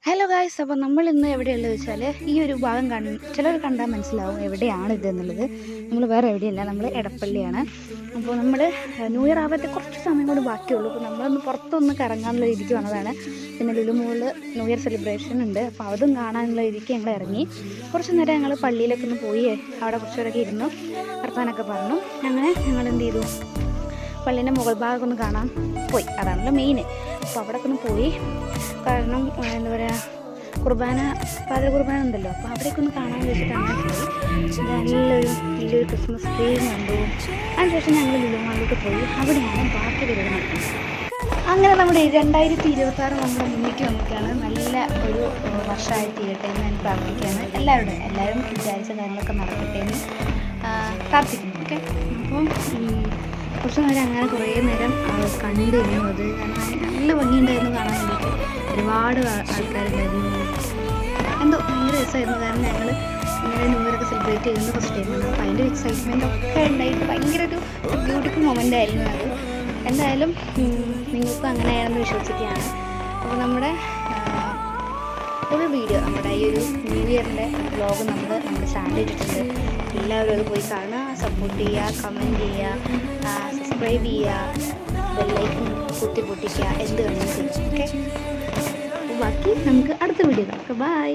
Hello guys, അപ്പോൾ നമ്മൾ ഇന്ന് എവിടെയുള്ളത് വെച്ചാൽ ഈ ഒരു ഭാഗം ചിലർ കണ്ടാൽ മനസ്സിലാവും എവിടെയാണ് ഇതെന്നുള്ളത്. നമ്മൾ വേറെ എവിടെയല്ല, നമ്മൾ എടപ്പള്ളിയാണ്. അപ്പോൾ നമ്മൾ ന്യൂ ഇയർ ആവാത്ത കുറച്ച് സമയം കൂടി ബാക്കിയുള്ളൂ. അപ്പോൾ നമ്മളൊന്ന് പുറത്തൊന്ന് കറങ്ങാനുള്ള രീതിക്ക് വന്നതാണ്. പിന്നെ ലുലുമോളിൽ ന്യൂ ഇയർ സെലിബ്രേഷൻ ഉണ്ട്, അപ്പോൾ അതും കാണാനുള്ള രീതിക്ക് ഞങ്ങൾ ഇറങ്ങി. കുറച്ച് നേരം ഞങ്ങൾ പള്ളിയിലൊക്കെ ഒന്ന് പോയി അവിടെ കുറച്ചുപേരൊക്കെ ഇരുന്നു വർത്താനൊക്കെ പറഞ്ഞു. അങ്ങനെ ഞങ്ങൾ എന്ത് ചെയ്തു, പള്ളീൻ്റെ മുകൾ ഭാഗമൊക്കെ ഒന്ന് കാണാൻ പോയി. അതാണല്ലോ മെയിൻ. അപ്പോൾ അവിടെ ഒന്ന് പോയി, കാരണം എന്താ പറയുക, പാതിര കുർബാന ഉണ്ടല്ലോ, അപ്പോൾ അവിടേക്ക് ഒന്ന് കാണാൻ വെച്ചിട്ടാണ് പോയി. വലിയൊരു ക്രിസ്മസ് ട്രീ കണ്ടു. അതിനുശേഷം ഞങ്ങൾ ലുലുമാളിലേക്ക് പോയി. അവിടെയാണ് ബാക്കി പരിപാടി നടക്കുന്നത്. അങ്ങനെ നമ്മുടെ 2026 നമ്മുടെ മുന്നിലേക്ക് വന്നിട്ടാണ്. നല്ല ഒരു വർഷമായി തീരട്ടെ എന്ന് ഞാൻ പ്രാർത്ഥിക്കുകയാണ്. എല്ലാവരും വിചാരിച്ച കാര്യങ്ങളൊക്കെ നടക്കട്ടെ എന്ന് പ്രാർത്ഥിക്കുന്നു. ഓക്കെ, അപ്പം കുറച്ച് നേരം അങ്ങനെ കുറേ നേരം കണ്ടിരുന്നു. അത് നല്ല ഭംഗിയുണ്ടായിരുന്നു കാണാൻ വേണ്ടിയിട്ട്. ഒരുപാട് ആൾക്കാരുണ്ടായിരുന്നു. എന്തോ ഭയങ്കര രസമായിരുന്നു. കാരണം ഞങ്ങൾ ഇങ്ങനെ ന്യൂ ഇയറൊക്കെ സെലിബ്രേറ്റ് ചെയ്യുന്നത് ഫസ്റ്റ് ടൈമാണ്. അപ്പോൾ അതിൻ്റെ എക്സൈറ്റ്മെൻ്റ് ഒക്കെ ഉണ്ടായിട്ട് ഭയങ്കര ഒരു ബ്യൂട്ടിഫുൾ മൊമെൻ്റ് ആയിരുന്നു അത്. എന്തായാലും നിങ്ങൾക്കും അങ്ങനെയാണെന്ന് വിശ്വസിക്കുകയാണ്. അപ്പോൾ നമ്മുടെ ഒരു വീഡിയോ, നമ്മുടെ ഈ ഒരു ന്യൂ ഇയറിൻ്റെ വ്ലോഗ് നമ്മുടെ ചാനൽ ഇട്ടിട്ടുണ്ട്. എല്ലാവരും അത് പോയി കാണുക, സപ്പോർട്ട് ചെയ്യുക, കമൻറ്റ് ചെയ്യുക, സബ്സ്ക്രൈബ് ചെയ്യുക, ബെല്ലൈക്കൺ പൊട്ടിക്കുക, എന്ത് വേണമെങ്കിലും ചെയ്യും. ഓക്കെ, ബാക്കി നമുക്ക് അടുത്ത വീഡിയോ കാണാം. ബൈ.